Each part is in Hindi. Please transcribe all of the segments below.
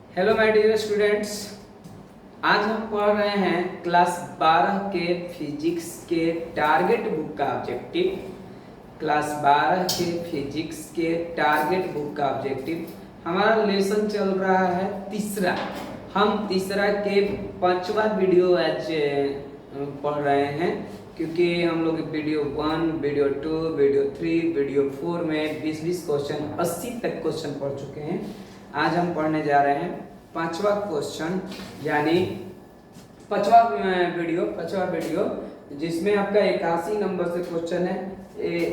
Hello my dear students. आज हम पढ़ रहे हैं क्लास 12 के फिजिक्स के टारगेट बुक का ऑब्जेक्टिव। क्लास 12 के फिजिक्स के टारगेट बुक का ऑब्जेक्टिव हमारा लेसन चल रहा है तीसरा। हम तीसरा के 5वां वीडियो आज पढ़ रहे हैं, क्योंकि हम लोग वीडियो 1, वीडियो 2, वीडियो 3, वीडियो 4 में 20-20 क्वेश्चन 80 तक क्वेश्चन पढ़ चुके हैं। आज हम पढ़ने जा रहे हैं 5वां क्वेश्चन, यानी 5वां वीडियो जिसमें आपका 81 नंबर से क्वेश्चन है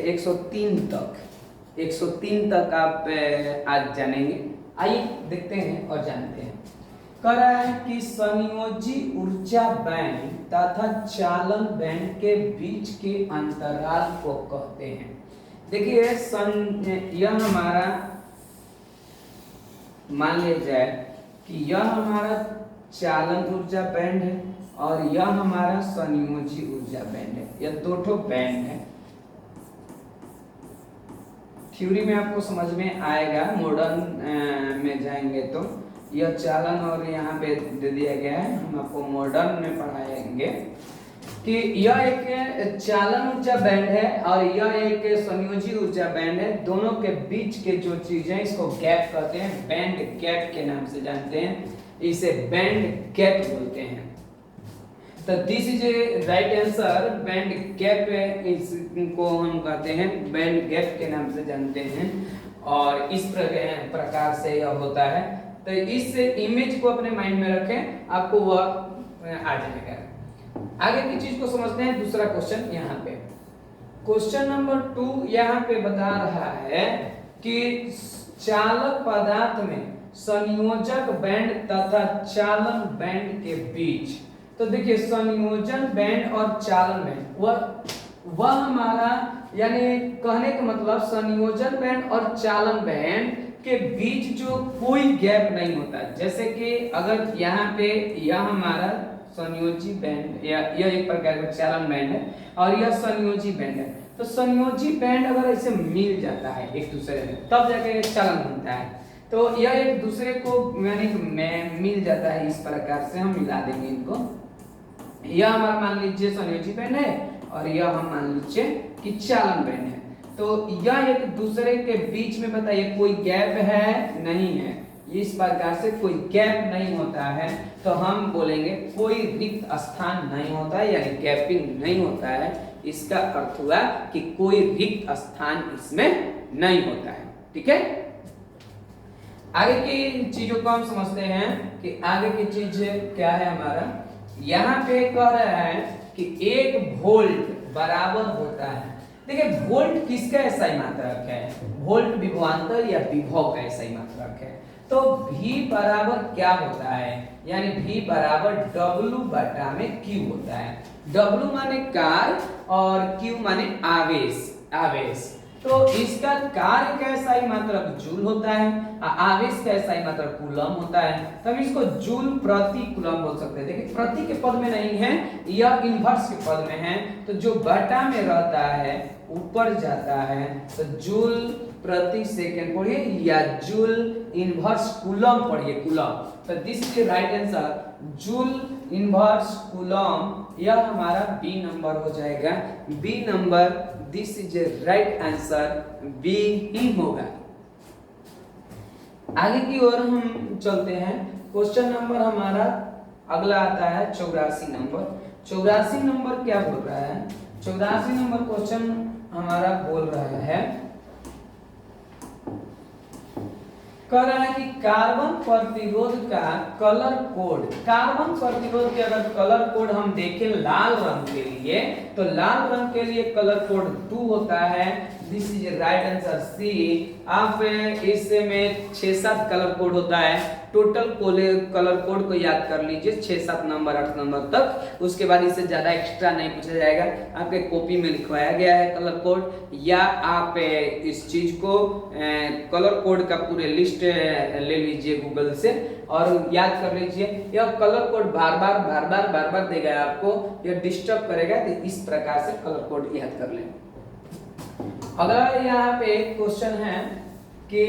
103 तक आप आज जानेंगे। आइए देखते हैं और जानते हैं। कह रहा है कि संयोजी ऊर्जा बैंड तथा चालन बैंड के बीच के अंतराल को कहते हैं। देखिए यह हमारा मान लिया जाए कि यह हमारा चालन ऊर्जा बैंड है और यह हमारा संयोजी ऊर्जा बैंड है। यह दो ठो बैंड है। थ्योरी में आपको समझ में आएगा, मॉडर्न में जाएंगे तो यह चालन और यहाँ पे दे दिया गया है। हम आपको मॉडर्न में पढ़ाएंगे कि यह एक चालन ऊर्जा बैंड है और यह एक संयोजी ऊर्जा बैंड है। दोनों के बीच के जो चीज है इसको गैप कहते हैं, बैंड गैप के नाम से जानते हैं, इसे बैंड गैप बोलते हैं। तो this is a right answer. Band gap इसको हम कहते हैं, बैंड गैप के नाम से जानते हैं और इस प्रकार से यह होता है। तो इस इमेज को अपने माइंड में रखें, आपको वह आ जाएगा। आगे की चीज को समझते हैं। दूसरा क्वेश्चन यहाँ पे, क्वेश्चन नंबर 2 यहाँ पे बता रहा है कि चालक पदार्थ में संयोजक बैंड तथा चालन बैंड के बीच। तो देखिए संयोजन बैंड और चालन बैंड वह हमारा, यानी कहने का मतलब संयोजन बैंड और चालन बैंड के बीच जो कोई गैप नहीं होता। जैसे कि अगर यहाँ पे यह हमारा संयोजी बैंड या यह एक प्रकार का चालन बैंड है और यह संयोजी बैंड है, तो संयोजी बैंड अगर ऐसे मिल जाता है एक दूसरे में तब जाके चालन बनता है। तो यह एक दूसरे को यानी मिल जाता है, इस प्रकार से हम मिला देंगे इनको। यह हमारा मान लीजिए संयोजी बैंड है और यह हम मान लीजिए कि चालन बैंड है। तो यह एक दूसरे के बीच में बताइए कोई गैप है, नहीं है। इस प्रकार से कोई गैप नहीं होता है तो हम बोलेंगे कोई रिक्त स्थान नहीं होता है, यानी गैपिंग नहीं होता है। इसका अर्थ हुआ कि कोई रिक्त स्थान इसमें नहीं होता है। ठीक है, आगे की चीजों को हम समझते हैं कि आगे की चीज क्या है हमारा। यहाँ पे कह रहा है कि 1 वोल्ट बराबर होता है। देखिए वोल्ट किसका SI मात्रक है? वोल्ट विभवांतर या विभव का SI मात्रक है। तो V बराबर क्या होता है? यानी V बराबर W बटा में Q होता है। W माने कार्य और Q माने आवेश। तो इसका कार्य का SI मात्रक जूल होता है, आवेश का SI मात्रक कूलम होता है। तो हम इसको जूल प्रति कूलम बोल सकते हैं। देखिए प्रति के पद में नहीं है, यह इनवर्स के पद में है। तो जो बटा में रहता है ऊपर जाता है, तो जूल प्रति सेकंड पढ़िए या जूल इनवर्स कूलम पढ़िए, कूलम। तो this is right answer, joule inverse coulomb. यह हमारा बी नंबर हो जाएगा। B number, this is a right answer, B ही होगा। आगे की ओर हम चलते हैं। क्वेश्चन नंबर हमारा अगला आता है 84 नंबर। 84 नंबर क्या बोल रहा है? 84 नंबर क्वेश्चन हमारा बोल रहा है, कह रहा है कि कार्बन प्रतिरोध का कलर कोड। कार्बन प्रतिरोध के अगर कलर कोड हम देखें लाल रंग के लिए, तो लाल रंग के लिए कलर कोड 2 होता है। This is right answer, C. आप इसमें 6-7 कलर कोड होता है। टोटल कलर कोड को याद कर लीजिए 6-7 नंबर 8 नंबर तक। उसके बाद इससे ज्यादा एक्स्ट्रा नहीं पूछा जाएगा। आपके कॉपी में लिखवाया गया है कलर कोड, या आप इस चीज को कलर कोड का पूरे लिस्ट ले लीजिए गूगल से और याद कर लीजिए। यह कलर कोड बार बार देगा आपको, यह डिस्टर्ब करेगा। तो इस प्रकार से कलर कोड याद कर लें। अगर यहाँ पे क्वेश्चन है कि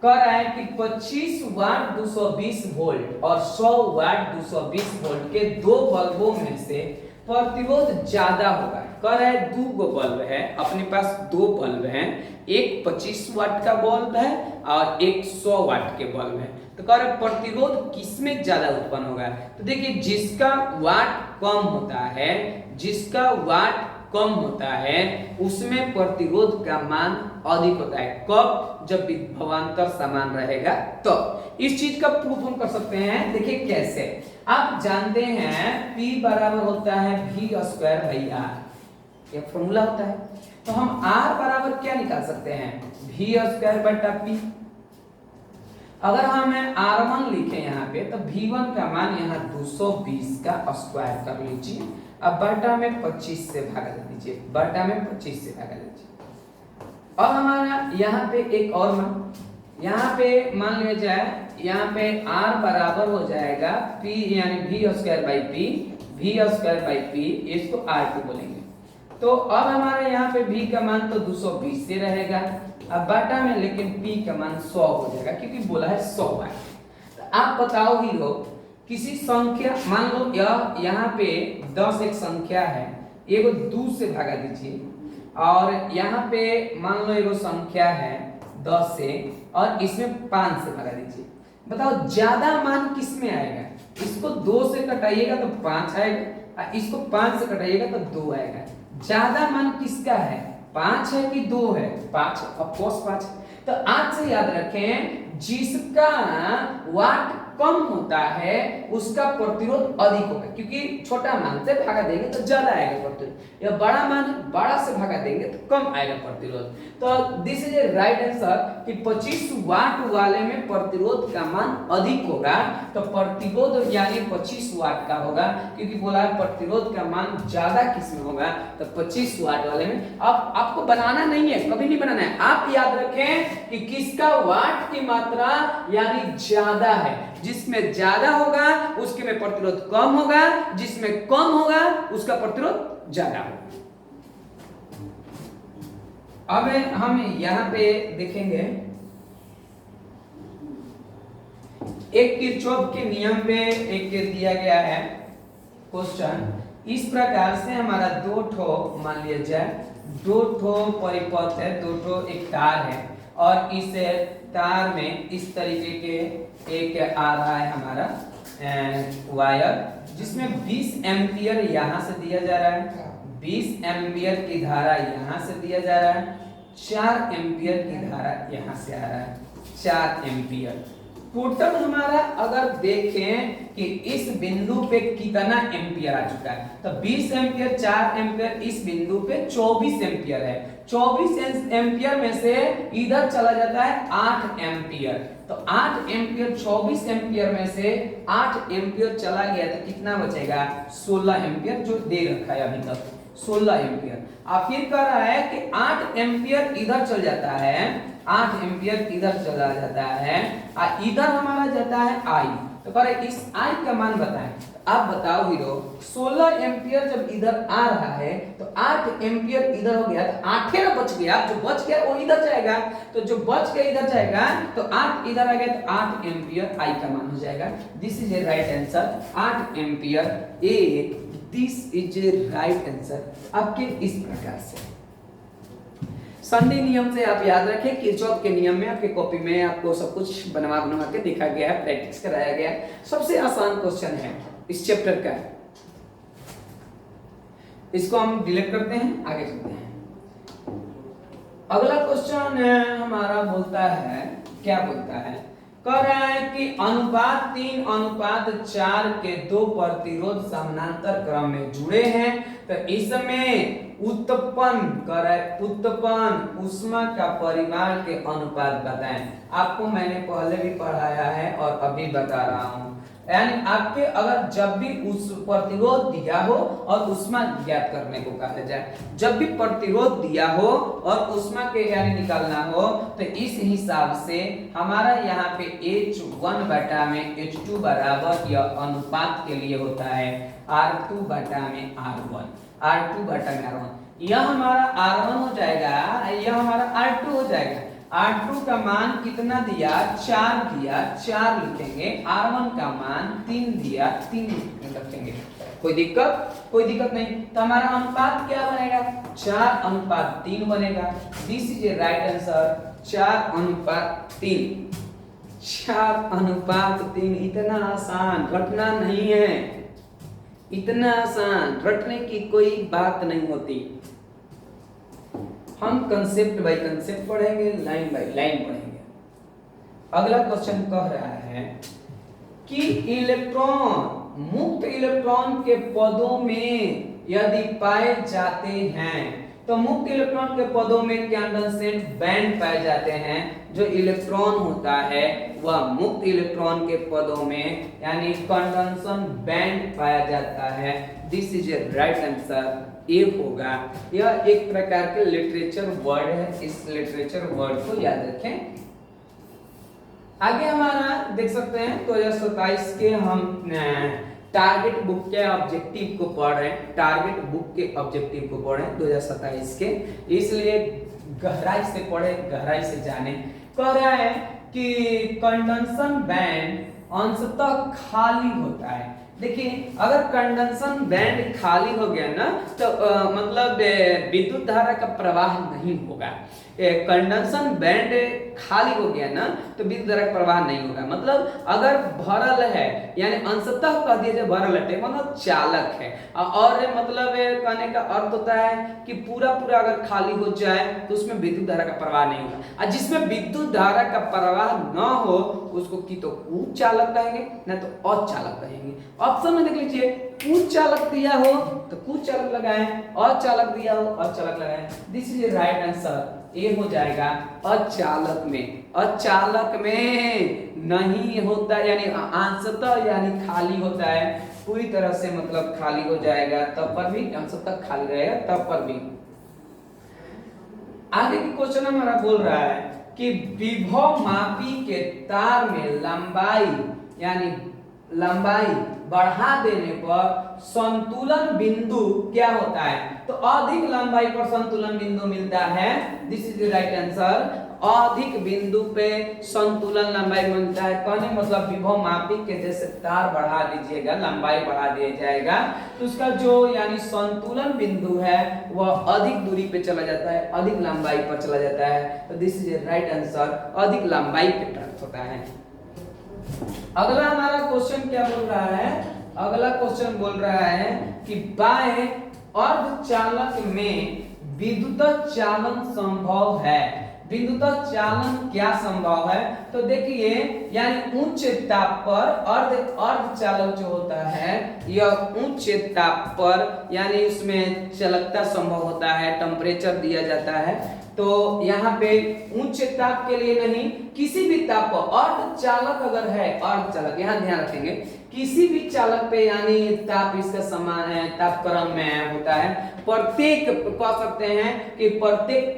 कह रहा है कि 25 वाट 220 वोल्ट और 100 वाट 220 वोल्ट के दो बल्बों में से प्रतिरोध ज्यादा होगा। कह रहा है दो गो बल्ब है, अपने पास दो बल्ब हैं, एक 25 वाट का बल्ब है और एक 100 वाट के बल्ब है। तो कह रहा है प्रतिरोध किसमें ज्यादा उत्पन्न होगा। तो देखिए जिसका वाट कम होता है, जिसका वाट कम होता है उसमें प्रतिरोध का मान अधिक होता है। कब? जब विभवांतर समान रहेगा तो। इस चीज का प्रूफ हम कर सकते हैं, देखिए कैसे। आप जानते हैं P बराबर होता है V²/R, ये फॉर्मूला होता है। तो हम R बराबर क्या निकाल सकते हैं? V²/P। अगर हम R1 लिखे यहाँ पे तो V1 का मान यहाँ 220 का स्क्वायर कर लीजिए, अब बटा में 25 से भागा दीजिए, बटा में 25 से भागा दीजिए। और हमारा यहाँ पे एक और मान, यहाँ पे मान लिया जाए, यहाँ पे R बराबर हो जाएगा P यानी V²/P, V²/P इसको R2 बोलेंगे। तो अब हमारे यहाँ पे V का मान तो 220 से रहेगा, अब बटा में लेकिन P का मान 100 हो जाएगा क्योंकि बोला है 100 वाट। तो आप बताओ ही लोग, किसी संख्या मान लो यहाँ पे 10 एक संख्या है, एगो 2 से भागा दीजिए, और यहाँ पे मान लो एगो संख्या है 10 से और इसमें 5 से भागा दीजिए। बताओ ज्यादा मान किस में आएगा? इसको 2 से कटाइएगा तो 5 आएगा, इसको 5 से कटाइएगा तो 2 आएगा। ज्यादा मान किसका है? 5 है कि 2 है? 5, ऑफ कोर्स 5। तो आज से याद रखें, जिसका वाट कम होता है उसका प्रतिरोध अधिक होगा, क्योंकि छोटा मान से भागा देंगे तो ज्यादा आएगा प्रतिरोध, या बड़ा मान बड़ा से भागा देंगे तो कम आएगा प्रतिरोध। तो this is a right answer कि 25 वाट वाले में प्रतिरोध का मान अधिक होगा, तो प्रतिरोध यानी 25 वाट का होगा, क्योंकि बोला है प्रतिरोध का मान ज्यादा किसमें होगा, तो 25 वाट वाले में। अब आपको बनाना नहीं है, कभी नहीं बनाना है, आप याद रखें कि किसका वाट की मात्रा यानी ज्यादा है, जिसमें ज्यादा होगा उसके में प्रतिरोध कम होगा, जिसमें कम होगा उसका प्रतिरोध ज्यादा होगा। अब हम यहां पे देखेंगे एक किरचॉफ के नियम पे एक दिया गया है क्वेश्चन। इस प्रकार से हमारा दो ठो मान लिया जाए, दो ठो परिपथ है, दो ठो एक तार है, और इस तार में इस तरीके के एक आ रहा है हमारा वायर, जिसमें 20 एम्पियर यहाँ से दिया जा रहा है, 20 एम्पियर की धारा यहाँ से दिया जा रहा है, 4 एम्पियर की धारा यहाँ से आ रहा है, 4 एम्पियर। टोटल हमारा अगर देखें कि इस बिंदु पे कितना एम्पियर आ चुका है, तो 20 एम्पियर, 4 एम्पियर, इस बिंदु पे 24 एम्पियर है। 24 एम्पियर में से इधर चला जाता है 8 एम्पियर, तो 8 एम्पियर 24 एम्पियर में से 8 एम्पियर चला गया तो कितना बचेगा? 16 एम्पियर, जो दे रखा है अभी तक 16 एम्पियर। अब फिर कह रहा है कि 8 एम्पियर इधर चल जाता है, 8 एम्पियर इधर चला जाता है, और इधर हमारा जाता है I। तो कह रहे इस I का मान बताएं। आप बताओ हीरो, 16 एम्पियर जब इधर आ रहा है तो 8 एम्पियर इधर हो गया, तो 8 ना बच गया, जो बच गया वो इधर जाएगा, तो जो बच गया इधर जाएगा, तो 8 इधर आ गया तो 8 एम्पियर I का मान हो जाएगा। This is a right answer, 8 ampere A, this is a right answer आपके इस प्रकार से। संधि नियम से आप याद रखें, किरचॉफ के नियम में आपके कॉपी में आपको सब कुछ बनवा के दिखा गया है, प्रैक्टिस कराया गया है। सबसे आसान क्वेश्चन है इस चैप्टर का, इसको हम डिलीट करते हैं, आगे चलते हैं। अगला क्वेश्चन हमारा बोलता है, क्या बोलता है? कह रहा है कि अनुपात 3:4 के दो प्रतिरोध समानांतर क्रम में जुड़े हैं, तो इसमें उत्पन्न ऊष्मा का परिमाण के अनुपात बताएं। आपको मैंने पहले भी पढ़ाया है और अभी बता रहा हूं, यानी आपके अगर जब भी उस प्रतिरोध दिया हो और ऊष्मा ज्ञात करने को कहा जाए, जब भी प्रतिरोध दिया हो और ऊष्मा के यानी निकालना हो, तो इस हिसाब से हमारा यहाँ पे H1 बटा में H2 बराबर यह अनुपात के लिए होता है R2 बटा में R1, R2 बटा में R1। यह हमारा R1 हो जाएगा, यह हमारा R2 हो जाएगा। R2 का मान कितना दिया, 4 दिया, 4 लिखेंगे। R1 का मान 3 दिया, 3 रखेंगे। कोई दिक्कत नहीं। तो हमारा अनुपात क्या बनेगा, 4:3 बनेगा। This is a right answer, 4:3। 4:3। इतना आसान रटना नहीं है, इतना आसान रटने की कोई बात नहीं होती। हम कंसेप्ट बाय कंसेप्ट पढ़ेंगे, लाइन बाय लाइन पढ़ेंगे। अगला क्वेश्चन कह रहा है कि इलेक्ट्रॉन, मुक्त इलेक्ट्रॉन के पदों में यदि पाए जाते हैं, तो मुक्त इलेक्ट्रॉन के पदों में कंडेंसेट बैंड पाए जाते हैं। जो इलेक्ट्रॉन होता है वह मुक्त इलेक्ट्रॉन के पदों में यानी कंडेंसन बैंड पाया जाता है। This is a right answer, A होगा। यह एक प्रकार के लिटरेचर वर्ड है, इस लिटरेचर वर्ड को याद रखें। आगे हमारा देख सकते हैं 2027 के हम टारगेट बुक के ऑब्जेक्टिव को पढ़ रहे हैं, टारगेट बुक के ऑब्जेक्टिव को पढ़ रहे हैं 2027 के, इसलिए गहराई से पढ़े, गहराई से जाने। कह रहा है कि कंडेंसन बैंड अंशतः खाली होता है। देखिए अगर कंडेंसन बैंड खाली हो गया ना तो मतलब विद्युत धारा का प्रवाह नहीं होगा। कंडेंसन बैंड खाली हो गया ना तो विद्युत धारा का प्रवाह नहीं होगा। मतलब अगर भरल है यानी अंशतः कह दिया जाए भरल है मतलब चालक है, और मतलब कहने का अर्थ होता है कि पूरा पूरा अगर खाली हो जाए तो उसमें विद्युत धारा का प्रवाह नहीं होगा, और जिसमें विद्युत धारा का प्रवाह न हो उसको की तो उच्चालक कहेंगे ना तो अचालक कहेंगे। ऑप्शन में देख लीजिए, उच्चालक दिया हो तो कुचालक लगाएं, अचालक दिया हो अचालक लगाएं। दिस इज राइट आंसर, ए हो जाएगा अचालक में। अचालक में नहीं होता यानी अंशतः यानी खाली होता है, पूरी तरह से मतलब खाली हो जाएगा तब पर भी, अंशतः खाली रहेगा तब पर भी। आगे की क्वेश्चन हमारा बोल रहा है कि विभव मापी के तार में लंबाई यानी लंबाई बढ़ा देने पर संतुलन बिंदु क्या होता है। तो अधिक लंबाई पर संतुलन बिंदु मिलता है। This is the right answer, अधिक बिंदु पे संतुलन लंबाई मिलता है। कहने मतलब विभव मापी के जैसे तार बढ़ा दीजिएगा, लंबाई बढ़ा दिया जाएगा तो उसका जो यानी संतुलन बिंदु है वह अधिक दूरी पे चला जाता है, अधिक लंबाई पर चला जाता है। तो this is the right answer, अधिक लंबाई पे प्राप्त होता है। अगला हमारा क्वेश्चन क्या बोल रहा है, अगला क्वेश्चन बोल रहा है कि बाएं अर्धचालक में विद्युत चालन संभव है। विद्युत चालन क्या संभव है, तो देखिए यानी उच्च ताप पर अर्धचालक जो होता है यह उच्च ताप पर यानी उसमें चालकता संभव होता है, टेम्परेचर दिया जाता है। तो यहाँ पे उच्च ताप के लिए नहीं, किसी भी ताप पर अर्धचालक अगर है, अर्धचालक यहाँ ध्यान रखेंगे, किसी भी चालक पे यानी ताप इसका समान है, ताप क्रम में होता है। प्रत्येक कह सकते हैं कि प्रत्येक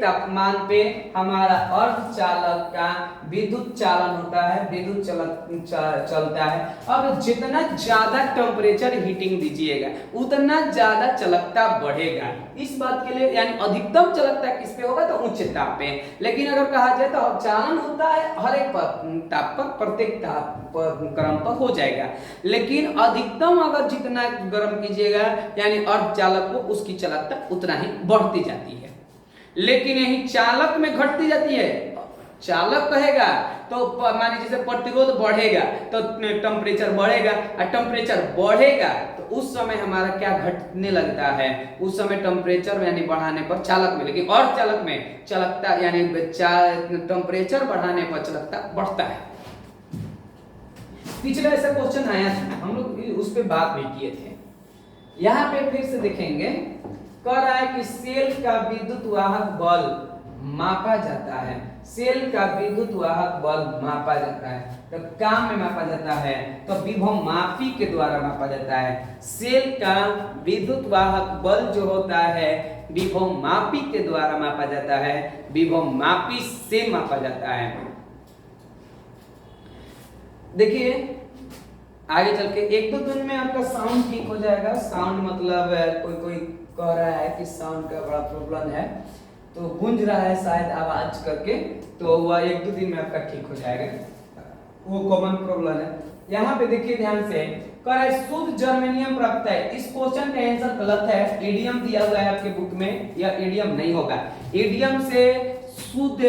तापमान पे हमारा अर्धचालक का विद्युत चालन होता है, विद्युत चलता है। अब जितना ज्यादा टेम्परेचर हीटिंग दीजिएगा उतना ज्यादा चालकता बढ़ेगा। इस बात के लिए यानी अधिकतम चालकता किस पे होगा तो उच्च ताप पे, लेकिन अगर कहा जाए तो चालन होता है हर एक ताप पर, प्रत्येक ताप गर्म पर हो जाएगा, लेकिन अधिकतम अगर जितना गर्म कीजिएगा यानी अर्धचालक को उसकी चालकता उतना ही बढ़ती जाती है, लेकिन यही चालक में घटती जाती है। चालक कहेगा तो मानिए जैसे प्रतिरोध बढ़ेगा तो टेम्परेचर बढ़ेगा, और टेम्परेचर बढ़ेगा तो उस समय हमारा क्या घटने लगता है, उस समय टेम्परेचर यानी बढ़ाने पर चालक में, लेकिन और चालक में चालकता यानी टेम्परेचर बढ़ाने पर चालकता बढ़ता है। पिछला ऐसा क्वेश्चन आया था, हम लोग उस पर बात भी किए थे। यहाँ पे फिर से देखेंगे, कह रहा है कि सेल का विद्युत वाहक बल मापा जाता है। सेल का विद्युत वाहक बल मापा जाता है तो काम में मापा जाता है तो विभव मापी के द्वारा मापा जाता है। सेल का विद्युत वाहक बल जो होता है विभव मापी के द्वारा मापा जाता है, विभव मापी से मापा जाता है। देखिए आगे चल के एक दो दिन में आपका साउंड ठीक हो जाएगा। साउंड मतलब कोई कह रहा है कि साउंड का बड़ा प्रॉब्लम है, तो गूंज रहा है शायद आवाज करके, तो वह 1-2 दिन में आपका ठीक हो जाएगा, वो कॉमन प्रॉब्लम है। यहाँ पे देखिए ध्यान से, कह रहा है शुद्ध जर्मेनियम प्राप्त है। इस क्वेश्चन का आंसर गलत है, ईडियम दिया हुआ है आपके बुक में, यह ईडियम नहीं होगा। ईडियम से शुद्ध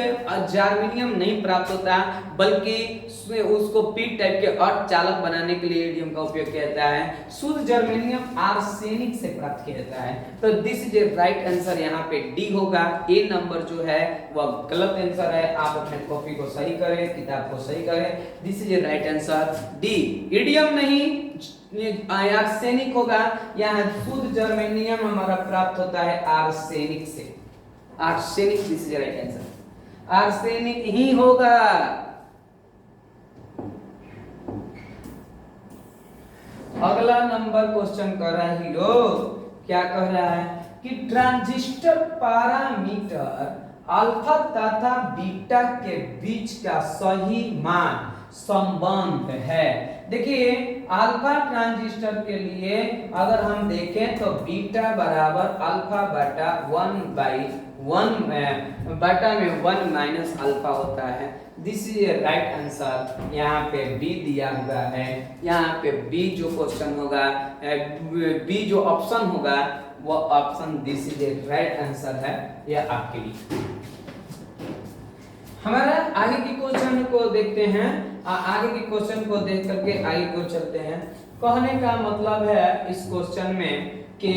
जर्मेनियम नहीं प्राप्त होता, बल्कि उसको पी टाइप के अर्धचालक बनाने के लिए ईडियम का उपयोग किया जाता है। शुद्ध जर्मेनियम आर्सेनिक से प्राप्त किया जाता है। तो this is a right answer, यहाँ पे डी होगा। ए नंबर जो है वह गलत आंसर है। आप अपने कॉपी को सही करें, किताब को सही करें। This is a right answer D, idiom नहीं आर्सेनिक होगा। यहाँ शुद्ध जर्मेनियम हमारा प्राप्त होता है आर्सेनिक से, arsenic. This is a right answer, arsenic ही होगा। अगला नंबर क्वेश्चन कर रहा है हीरो, क्या कह रहा है कि ट्रांजिस्टर पैरामीटर अल्फा तथा बीटा के बीच का सही मान संबंध है। देखिए अल्फा ट्रांजिस्टर के लिए अगर हम देखें तो बीटा बराबर अल्फा बटा 1/1 बटा में 1 माइनस अल्फा होता है। This is a right answer, यहाँ पे बी दिया हुआ है। यहाँ पे बी जो क्वेश्चन होगा, बी जो ऑप्शन होगा वो option this is a right answer है, यह आपके लिए। हमारा आगे की क्वेश्चन को देखते हैं, आगे के क्वेश्चन को देख करके आगे को चलते हैं। कहने का मतलब है इस क्वेश्चन में कि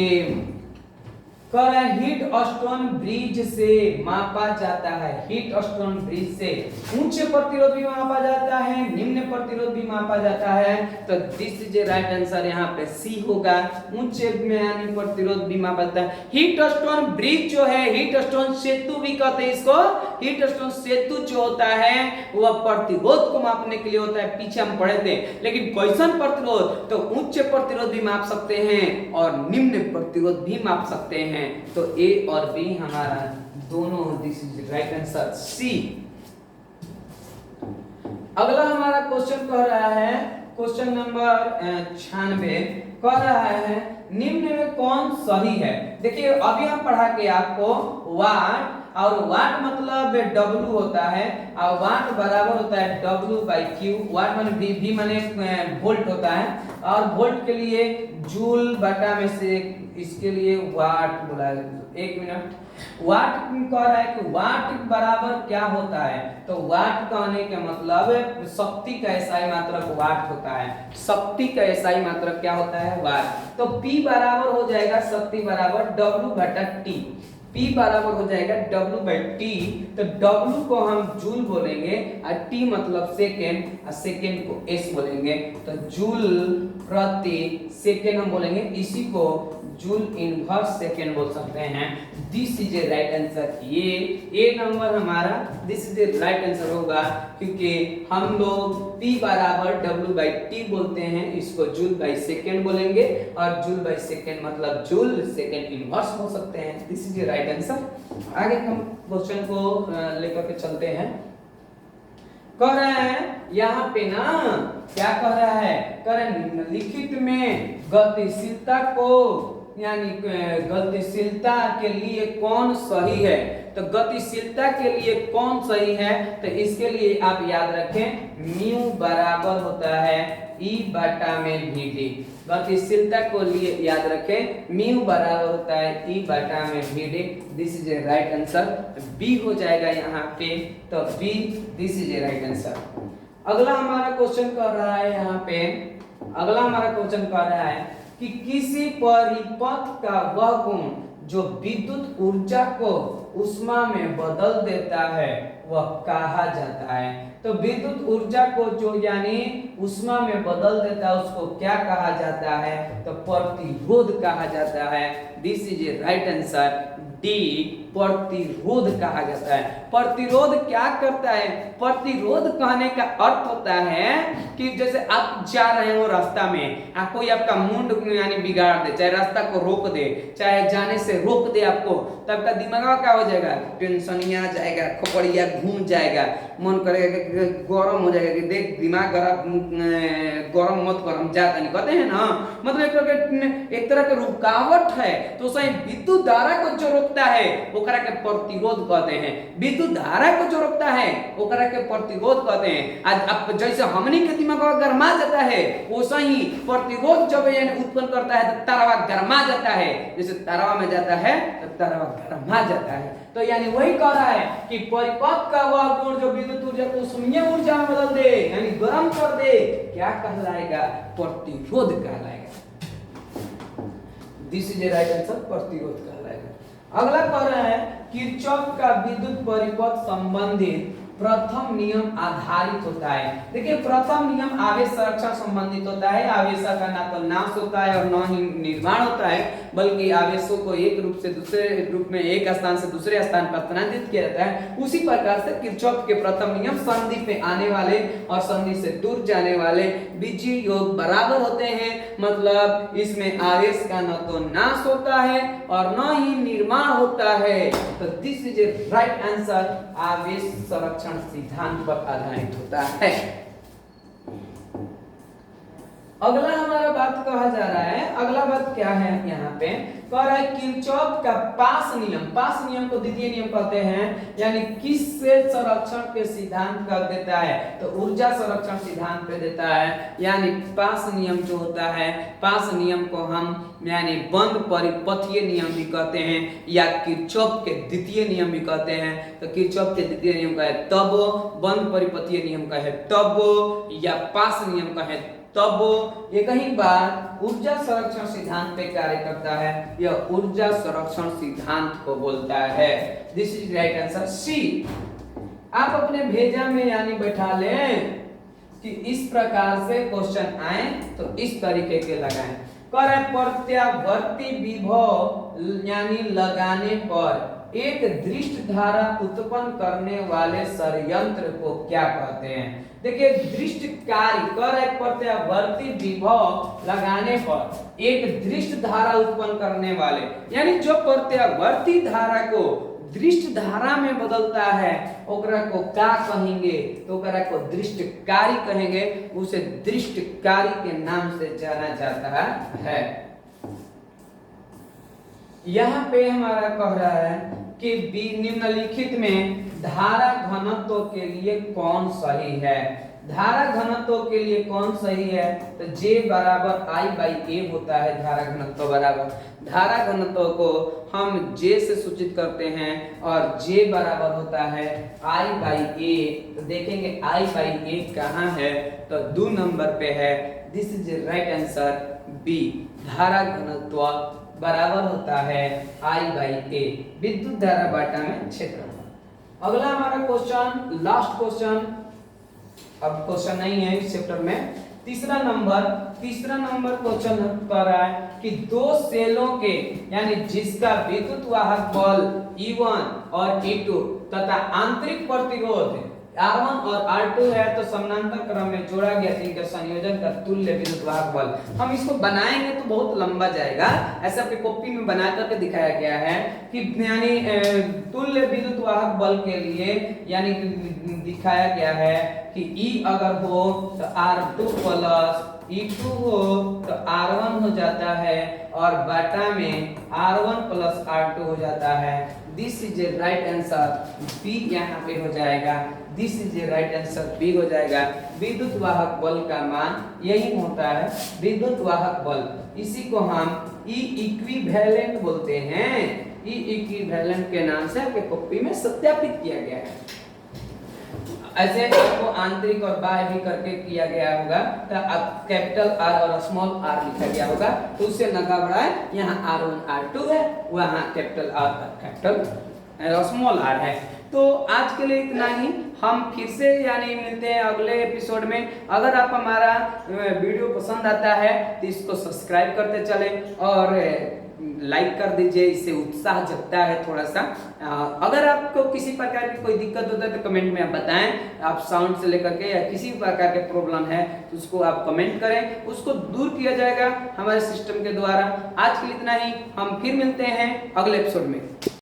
हीट स्टोन ब्रिज से मापा जाता है, हीट स्टोन ब्रिज से उच्च प्रतिरोध भी मापा जाता है, निम्न प्रतिरोध भी मापा जाता है। तो this is a right answer, यहाँ पे सी होगा, उच्च में यानी प्रतिरोध भी मापा जाता है। हीट स्टोन ब्रिज जो है, हीट स्टोन सेतु भी कहते हैं इसको। हीट स्टोन सेतु जो होता है वह प्रतिरोध को मापने के लिए होता है, पीछे हम पढ़े थे। लेकिन कैसन प्रतिरोध, तो उच्च प्रतिरोध भी माप सकते हैं और निम्न प्रतिरोध भी माप सकते हैं। तो ए और बी हमारा दोनों, this is right answer C. अगला हमारा क्वेश्चन कह रहा है, क्वेश्चन नंबर 96 कह रहा है निम्न में कौन सही है। देखिए अभी हम पढ़ा के आपको वाट, और वाट मतलब W होता है, और वाट बराबर होता है W/Q। वाट माने V माने वोल्ट होता है, और वोल्ट के लिए जूल बटा में से इसके लिए वाट बोला है। 1 मिनट, वाट कह रहा है कि वाट बराबर क्या होता है, तो वाट कहने का मतलब शक्ति का एसआई मात्रक वाट होता है। शक्ति का एसआई मात्रक क्या होता है, वाट। तो P बराबर हो जाएगा शक्ति बराबर W/T। P बराबर हो जाएगा W/T। तो W को हम जूल बोलेंगे और T मतलब सेकेंड, और सेकेंड को S बोलेंगे। तो जूल प्रति सेकेंड हम बोलेंगे, इसी को जूल इनवर्स सेकेंड बोल सकते हैं। This is a right answer, ये ए नंबर हमारा this is a right answer होगा, क्योंकि हम लोग P बराबर W/T बोलते हैं, इसको जूल बाई सेकेंड बोलेंगे, और जूल बाई सेकेंड मतलब जूल सेकेंड इनवर्स हो सकते हैं। This is a right answer. आगे हम क्वेश्चन को लेकर के चलते हैं। कह रहे हैं यहाँ पे ना, क्या कह रहा है, कह रहे निम्नलिखित में गतिशीलता को यानी गतिशीलता के लिए कौन सही है। तो गतिशीलता के लिए कौन सही है, तो इसके लिए आप याद रखें म्यू बराबर होता है E बटा में VD। गतिशीलता को लिए याद रखें म्यू बराबर होता है E बटा में VD। This is a right answer, B हो जाएगा यहाँ पे, तो B this is a right answer. अगला हमारा क्वेश्चन कर रहा है यहाँ पे, अगला हमारा क्वेश्चन कर रहा है कि किसी परिपथ का वह गुण जो विद्युत ऊर्जा को उष्मा में बदल देता है वह कहा जाता है। तो विद्युत ऊर्जा को जो यानी उष्मा में बदल देता है उसको क्या कहा जाता है, तो प्रतिरोध कहा जाता है। This is a right answer, D प्रतिरोध कहा जाता है। प्रतिरोध क्या करता है, प्रतिरोध कहने का अर्थ होता है कि जैसे आप जा रहे हो रास्ता में, कोई आपका मूड यानी बिगाड़ दे, चाहे रास्ता को रोक दे, चाहे जाने से रोक दे आपको, तब आपका दिमाग क्या हो जाएगा, टेंशनिया जाएगा, खोपड़िया घूम जाएगा, मन करेगा कि गरम हो जाएगा कि देख दिमाग गरम मत कर, हम जाता नहीं कहते हैं ना, मतलब एक तरह का रुकावट है। तो सही विद्युत धारा को जो रोकने रोकता है ओकरा के प्रतिरोध कहते हैं, विद्युत धारा को जो रोकता है ओकरा के प्रतिरोध कहते हैं। आज अब जैसे हमनी के दिमाग गरमा जाता है वैसे ही प्रतिरोध जब यानी उत्पन्न करता है तो तारवा गरमा जाता है, जैसे तारवा में जाता है तो तारवा गरमा जाता है। तो यानी वही कह रहा है कि परिपथ का वह गुण जो विद्युत ऊर्जा को उष्मीय ऊर्जा में बदल दे यानी गर्म कर दे, क्या कहलाएगा? प्रतिरोध कहलाएगा। दिस इज राइट आंसर, प्रतिरोध कहलाएगा। अगला कह रहा है किरचॉफ का विद्युत परिपथ संबंधित प्रथम नियम आधारित होता है। देखिए प्रथम नियम आवेश संरक्षण संबंधित होता है। आवेश का ना तो नाश होता है और न ही निर्माण होता है, बल्कि आवेशों को एक रूप से दूसरे रूप में एक स्थान से दूसरे स्थान पर स्थानांतरित किया जाता है। उसी प्रकार से किरचॉफ के प्रथम नियम संधि पे आने वाले और संधि से दूर जाने वाले बीजीय योग बराबर होते हैं। मतलब इसमें आवेश का न तो नाश होता है और न ही निर्माण होता है। तो this is a right answer, आवेश संरक्षण सिद्धांत पर आधारित होता है। अगला हमारा बात कहा जा रहा है, अगला बात क्या है यहाँ पे कह रहा है किरचॉफ का पास नियम को द्वितीय नियम कहते हैं, यानी किससे संरक्षण के सिद्धांत कर देता है? तो ऊर्जा संरक्षण सिद्धांत पे देता है। यानी पास नियम जो होता है, पास नियम को हम यानी बंद परिपथीय नियम भी कहते हैं या किरचॉफ के द्वितीय नियम भी कहते हैं। तो किरचॉफ के द्वितीय नियम का है तब, बंद परिपथीय नियम का है तब, या पास नियम का है तब। एक ही बात ऊर्जा संरक्षण सिद्धांत पे कार्य करता है, यह ऊर्जा संरक्षण सिद्धांत को बोलता है। This is right answer C. आप अपने भेजा में यानी बैठा लें कि इस प्रकार से क्वेश्चन आए तो इस तरीके के लगाएं। कर प्रत्यावर्ती विभव यानी लगाने पर एक दृष्ट धारा उत्पन्न करने वाले संयंत्र को क्या कहते हैं? देखिए दृष्ट कार्य कर प्रत्यावर्ती विभव लगाने पर एक दृष्ट धारा उत्पन्न करने वाले, यानी जो प्रत्यावर्ती धारा को दृष्ट धारा में बदलता है ओकरा को क्या कहेंगे? तो ओकरा को दृष्टकारी कहेंगे। उसे दृष्टकारी के नाम से जाना जाता है। यहाँ पे हमारा कह रहा है कि निम्नलिखित में धारा घनत्व के लिए कौन सही है? धारा घनत्व के लिए कौन सही है? तो J बराबर I/A होता है। धारा घनत्व बराबर, धारा घनत्व को हम J से सूचित करते हैं और J बराबर होता है I/A। तो देखेंगे I/A कहाँ है? तो 2 नंबर पे है। This is right answer B। धारा घनत्व बराबर होता है I/A, विद्युत धारा बाटा में क्षेत्रफल। अगला हमारा क्वेश्चन, लास्ट क्वेश्चन, अब क्वेश्चन नहीं है इस चैप्टर में। तीसरा नंबर क्वेश्चन कर रहा है कि दो सेलों के यानी जिसका विद्युत वाहक बल E1 और E2 तथा आंतरिक प्रतिरोध R1 और R2 है तो समानांतर क्रम में जोड़ा गया इनके संयोजन का तुल्य विद्युत वाहक बल। हम इसको बनाएंगे तो बहुत लंबा जाएगा, ऐसा आपकी कॉपी में बना करके दिखाया गया है कि यानी तुल्य विद्युत वाहक बल के लिए यानी दिखाया गया है कि E अगर हो तो R2 प्लस E2 हो तो R1 हो जाता है और बाटा में R1 प्लस R2 हो जाता है। This is a right answer B यहाँ पे हो जाएगा। This is a right answer B हो जाएगा। विद्युत वाहक बल का मान यही होता है, विद्युत वाहक बल। इसी को हम ई इक्विवेलेंट बोलते हैं। ई इक्विवेलेंट के नाम से आपके कॉपी में सत्यापित किया गया है। ऐसे आपको आंतरिक और बाह्य भी करके किया गया होगा, तो अब कैपिटल आर और स्मॉल आर लिखा गया होगा, तो उससे न घबराएं। यहाँ R1 R2 है, वहाँ capital R capital small R है। तो आज के लिए इतना ही। हम फिर से यानी मिलते हैं अगले एपिसोड में। अगर आप हमारा वीडियो पसंद आता है तो इसको सब्सक्राइब करते चले और लाइक कर दीजिए, इससे उत्साह जगता है थोड़ा सा। अगर आपको किसी प्रकार की कोई दिक्कत होता है तो कमेंट में आप बताएं। आप साउंड से लेकर के या किसी प्रकार के प्रॉब्लम है तो उसको आप कमेंट करें, उसको दूर किया जाएगा हमारे सिस्टम के द्वारा। आज के लिए इतना ही। हम फिर मिलते हैं अगले एपिसोड में।